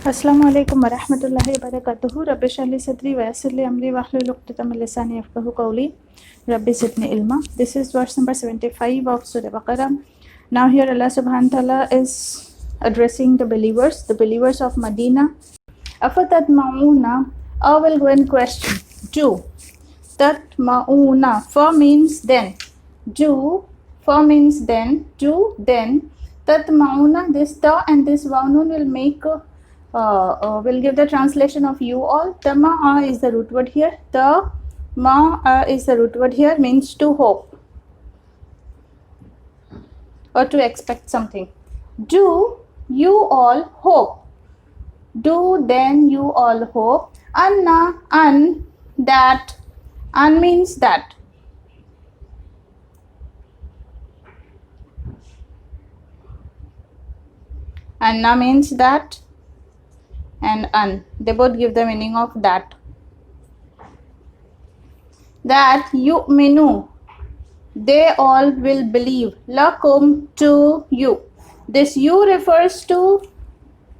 अस्सलामु अलैकुम वरहमतुल्लाहि वबरकातुहू। रब्बि इश्रह ली सदरी वयस्सिर ली अमरी वहलुल उक़दतम मिन लिसानी यफ़क़हू क़ौली। Rabbi zidni ilma. This is verse number 75 of Surah Baqarah. Now here Allah subhanahu wa ta'ala is addressing the believers of Medina. Afatatma'una, I will go and question. Do. Tatma'una, for means then. Do, for means then. Do, then. Tatma'una, this ta and this wawnun will make will give the translation of you all. Tama'a is the root word here. The ma is the root word here, means to hope or to expect something. Do you all hope? Do then you all hope? Anna, an, that. An means that. Anna means that, and an, they both give the meaning of that. That yu'minu, they all will believe. Lakum, to you. This you refers to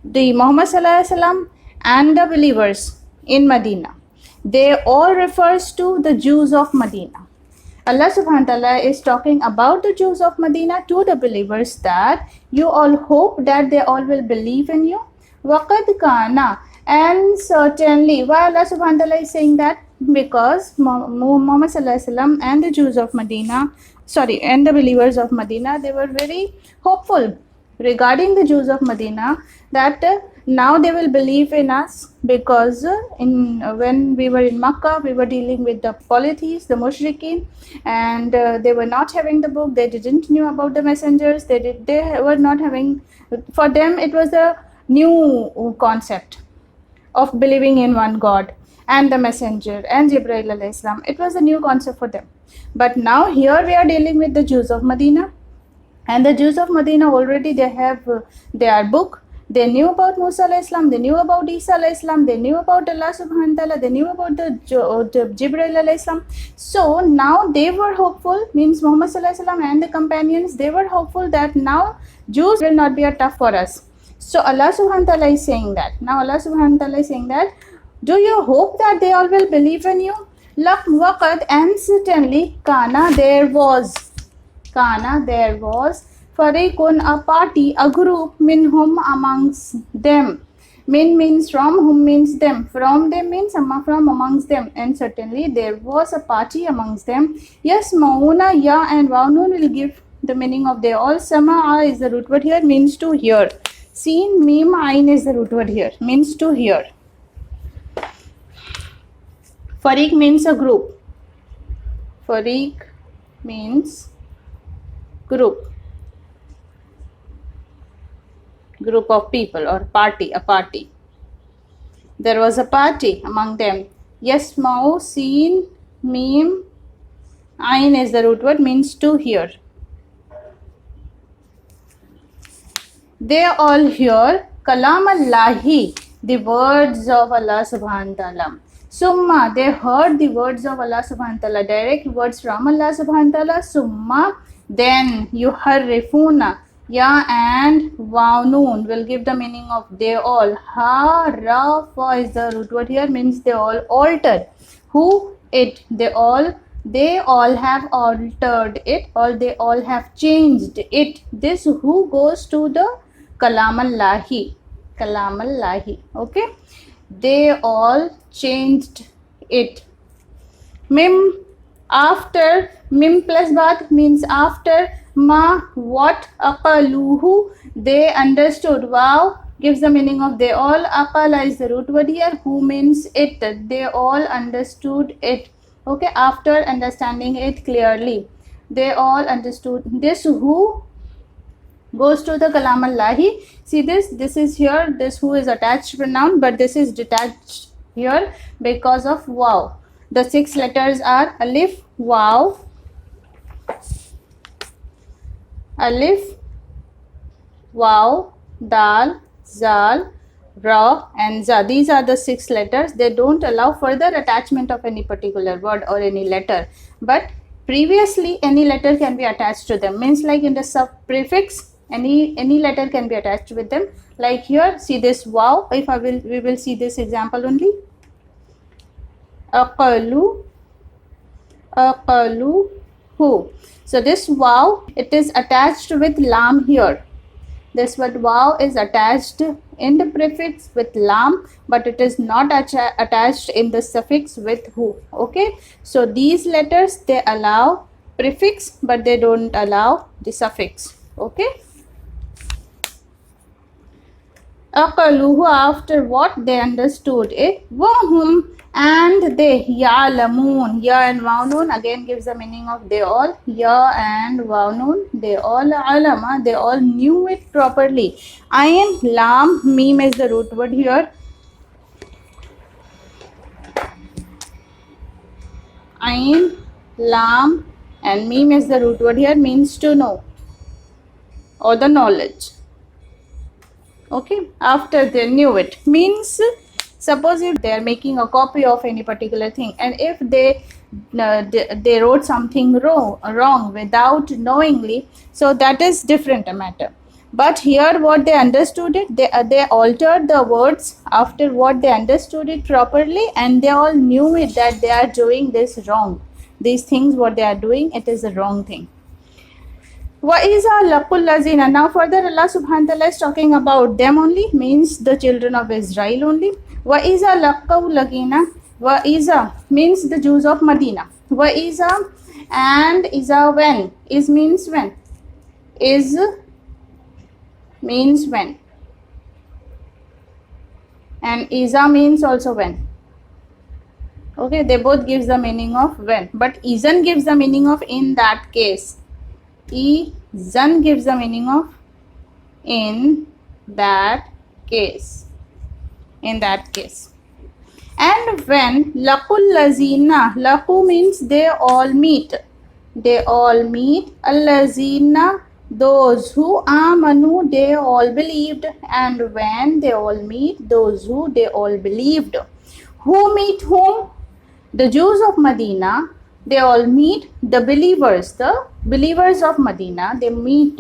the Muhammad sallallahu alaihi wasallam and the believers in Medina. They all refers to the Jews of Medina. Allah subhanahu wa ta'ala is talking about the Jews of Medina to the believers that you all hope that they all will believe in you. Waqad kana, and certainly, why Allah subhanahu wa ta'ala is saying that? Because Muhammad sallallahu alaihi wasallam and the Jews of Medina, and the believers of Medina, they were very hopeful regarding the Jews of Medina that now they will believe in us, because when we were in Makkah, we were dealing with the polytheists, the mushrikeen, and they were not having the book. They didn't know about the messengers. They were not having. For them, it was a new concept of believing in one God and the messenger and Jibreel alayhi salam. It was a new concept for them. But now here we are dealing with the Jews of Medina, and the Jews of Medina already they have their book. They knew about Musa alayhi salam, they knew about Isa alayhi salam, they knew about Allah subhanahu wa ta'ala, they knew about the Jibreel alayhi salam. So now they were hopeful, means Muhammad sallallahu alaihi wasallam and the companions, they were hopeful that now Jews will not be a tough for us. So Allah subhanahu wa ta'ala is saying that. Now Allah subhanahu wa ta'ala is saying that, do you hope that they all will believe in you? Laq waqad, and certainly, kana, there was. Kana, there was. Fariqun, a party, a group, minhum, amongst them. Min means from, whom means them. From them means from amongst them. And certainly there was a party amongst them. Yes, mauna, ya and wawnun will give the meaning of they all. Sama'a is the root word here, means to hear. Seen, mim, ain is the root word here, means to hear. Fariq means a group. Fariq means group of people, or party, a party. There was a party among them. Yasma'u, seen, mim, ain is the root word, means to hear. They all hear kalam Allahi, the words of Allah subhanahu wa ta'ala. Summa, they heard the words of Allah subhanahu wa ta'ala, direct words from Allah subhanahu wa ta'ala. Summa, then yuharrifuna, ya and wawnun will give the meaning of they all. Ha, ra, fa is the root word here, means they all altered. Who? It. They all have altered it, or they all have changed it. This who goes to the kalam Allahi. Kalam Allahi. Okay. They all changed it. Mim, after, mim plus baat means after, ma, what, aqaluhu, they understood. Wow gives the meaning of they all. Aqala is the root word here, who means it. They all understood it. Okay, after understanding it clearly, they all understood. This who goes to the kalam Allahi. See this is here, this who is attached pronoun, but this is detached here because of wow. The 6 letters are alif, waw, alif, waw, dal, zal, ra and za. These are the 6 letters. They don't allow further attachment of any particular word or any letter, but previously any letter can be attached to them. Means like in the sub prefix, any letter can be attached with them. Like here, see this wow. If we will see this example only. Aqalu, aqaluhu. So this wow, it is attached with lam here. This word wow is attached in the prefix with lam, but it is not attached in the suffix with hu. Okay, so these letters, they allow prefix, but they don't allow the suffix. Okay. Aqaluhu, after what they understood it, wahum, and they, ya'lamun. Ya and wawnun again gives the meaning of they all. Ya and wawnun, they all, alama, they all knew it properly. Ayn, lam, mim is the root word here. Ayn, lam, and mim is the root word here, means to know or the knowledge. Okay, after they knew it, means suppose if they are making a copy of any particular thing, and if they wrote something wrong without knowingly, so that is different a matter. But here what they understood it, they altered the words after what they understood it properly, and they all knew it that they are doing this wrong. These things what they are doing, it is a wrong thing. وَإِذَا لَقُوا الَّذِينَ. Now further Allah subhanahu wa ta'ala is talking about them only, means the children of Israel only. وَإِذَا لَقَّوْا الَّذِينَ. وَإِذَا means the Jews of Medina. وَإِذَا and إِذَا when. Is means when. Is means when. And Iza means also when. Okay, they both gives the meaning of when. But Izan gives the meaning of in that case. Izan gives the meaning of in that case. In that case. And when laqul lazina, laqu means they all meet. They all meet. Allazina, those who amanu, they all believed. And when they all meet, those who they all believed. Who meet whom? The Jews of Medina, they all meet the believers of Medina, they meet.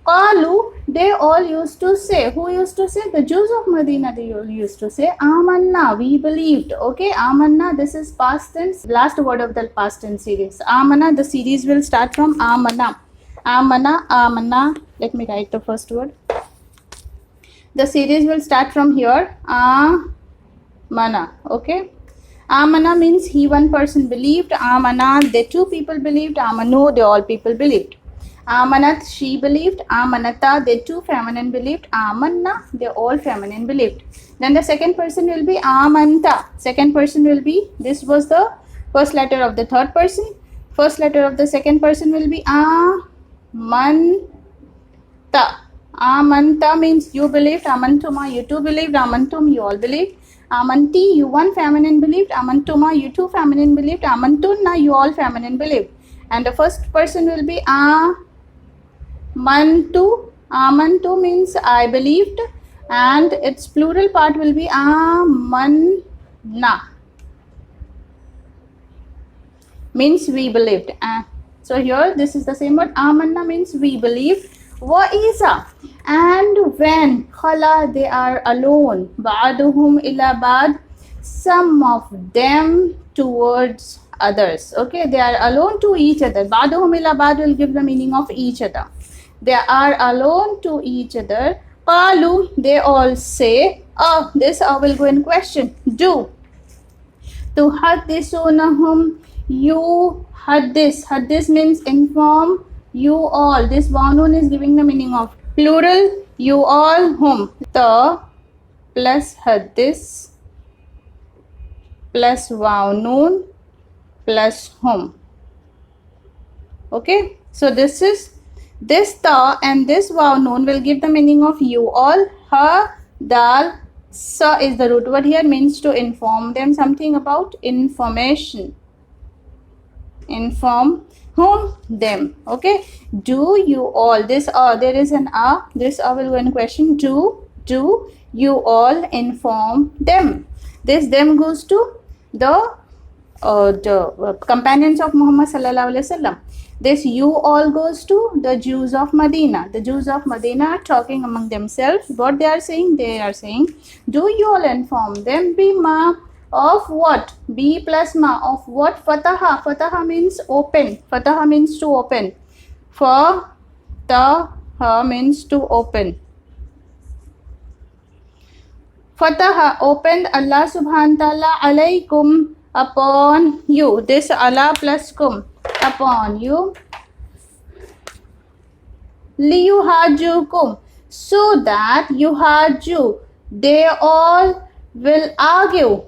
Qalu, they all used to say. Who used to say? The Jews of Medina, they all used to say, Amanna, we believed. Okay, Amanna, this is past tense, last word of the past tense series. Amanna, the series will start from Amanna. Amanna, Amanna. Let me write the first word. The series will start from here. Amana. Okay. Amana means he one person believed. Amana, they two people believed. Amanu, they all people believed. Amanat, she believed. Amanata, they two feminine believed. Amanna, they all feminine believed. Then the second person will be Amanta. Second person will be, this was the first letter of the third person. First letter of the second person will be Amanta. Amanta means you believed. Amantuma, you two believed. Amantum, you all believed. Amanti, you one feminine believed. Amantuma, you two feminine believed. Amantunna, you all feminine believed. And the first person will be Amantu. Amantu means I believed, and its plural part will be Amanna. Means we believed. So here this is the same word. Amanna means we believed. Wa'iza, and when khala, they are alone. Ba'aduhum ila ba'd, some of them towards others. Okay, they are alone to each other. Ba'aduhum ila ba'd will give the meaning of each other. They are alone to each other. Qalu, they all say. This will go in question. Do. To haddisunahum, you haddis. Haddis means inform. You all. This wawnun is giving the meaning of plural. You all whom. The plus haddis plus wawnun plus whom. Okay. So this ta and this wawnun will give the meaning of you all. Ha, dal, sa is the root word here, means to inform them something about information. Inform whom? Them. Okay. Do you all. This there is an this will go in question. Do you all inform them. This them goes to the the companions of Muhammad sallallahu alaihi wasallam. This you all goes to the Jews of Medina. The Jews of Medina are talking among themselves. What they are saying? They are saying, do you all inform them bima of what? B plus ma of what? Fataha. Fataha means open. Fataha means to open. Fataha means to open. Fataha opened Allah subhanahu wa ta'ala alaykum upon you. This Allah plus kum upon you. Liyuhajukum, so that yuhaju, they all will argue,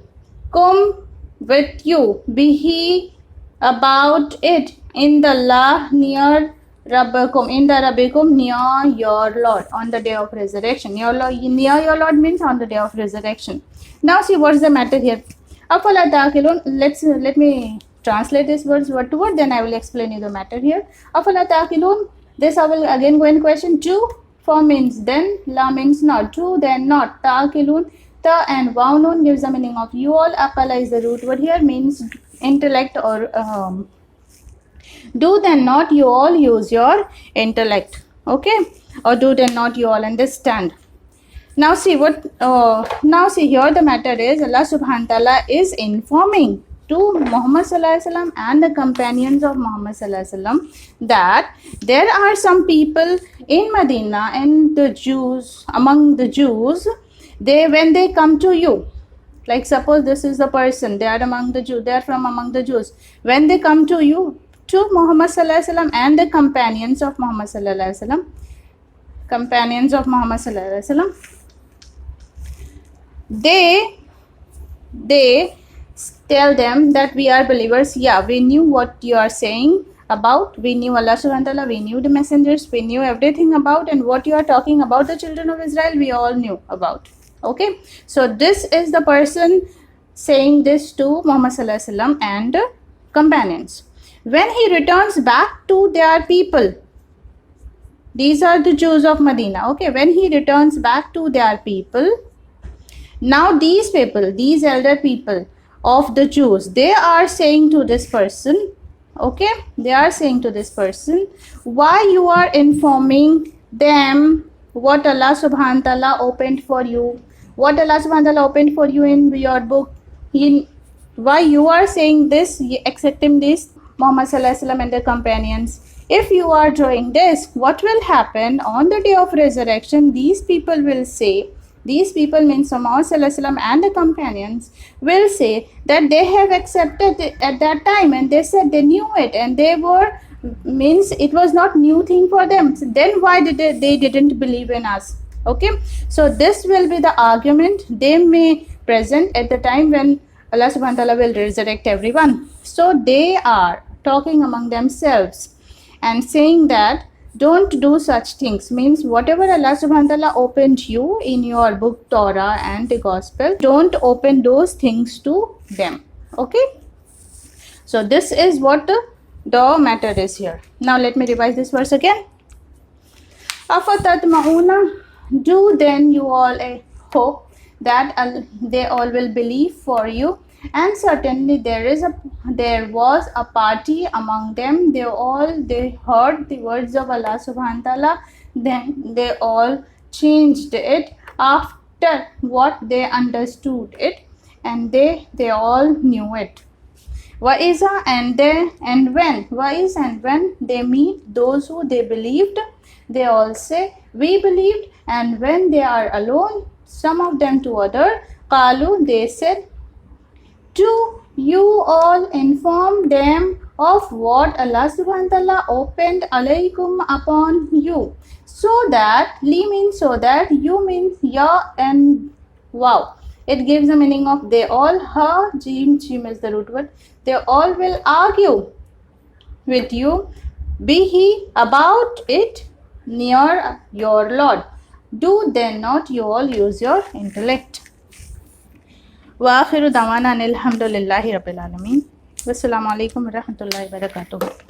kum with you, bihi about it, in the la near Rabbakum, in the Rabbikum, near your Lord, on the day of resurrection. Near your Lord means on the day of resurrection. Now see what's the matter here. Afala taqilun, let me translate this words word to word, then I will explain you the matter here. Afala taqilun, this I will again go in question. To, for means then, la means not, to then not, taqilun, ta and waw nun gives the meaning of you all. Aqala is the root word here, means intellect or do then not you all use your intellect, okay, or do then not you all understand. Now see what now see here the matter is Allah subhanahu wa ta'ala is informing to Muhammad sallallahu alaihi wasallam and the companions of Muhammad sallallahu alaihi wasallam that there are some people in Medina and the Jews, among the Jews, they when they come to you, like suppose this is the person, they are among the Jews, they are from among the Jews, when they come to you, to Muhammad sallallahu alaihi wasallam and the companions of Muhammad sallallahu alaihi wasallam, companions of Muhammad sallallahu alaihi wasallam, they tell them that we are believers. Yeah, we knew what you are saying about, we knew Allah subhanahu wa ta'ala, we knew the messengers, we knew everything about, and what you are talking about the children of Israel, we all knew about. Okay, so this is the person saying this to Muhammad sallallahu alaihi wasallam and companions. When he returns back to their people, these are the Jews of Medina, okay, when he returns back to their people, now these people, these elder people of the Jews, they are saying to this person, okay, they are saying to this person, why you are informing them what Allah subhanahu wa ta'ala opened for you, what Allah subhanahu wa ta'ala opened for you in your book, why you are saying this, accepting this, Muhammad sallallahu alaihi wasallam and their companions. If you are doing this, what will happen on the day of resurrection? These people will say, these people means Muhammad sallallahu alaihi wasallam and the companions will say that they have accepted it at that time, and they said they knew it, and they were, means it was not new thing for them. So then why did they didn't believe in us? Okay, so this will be the argument they may present at the time when Allah subhanahu wa ta'ala will resurrect everyone. So they are talking among themselves and saying that don't do such things, means whatever Allah subhanahu wa ta'ala opened you in your book Torah and the gospel, don't open those things to them. Okay, so this is what the matter is here. Now let me revise this verse again. Afatatma'una, do then you all hope that they all will believe for you, and certainly there was a party among them, they heard the words of Allah subhanahu wa ta'ala, then they all changed it after what they understood it, and they all knew it. Wa'iza and when they meet those who they believed, they all say we believed, and when they are alone, some of them to other, qalu, they said, do you all inform them of what Allah subhanahu wa ta'ala opened alaykum upon you, so that, li means so that, you means ya, and wow, it gives the meaning of they all, ha, jim is the root word, they all will argue with you, bihi, about it, near your Lord. Do then not you all use your intellect. Wa akhiru dawana alhamdulillahi rabbil alamin. Wassalamu alaikum warahmatullahi wabarakatuh.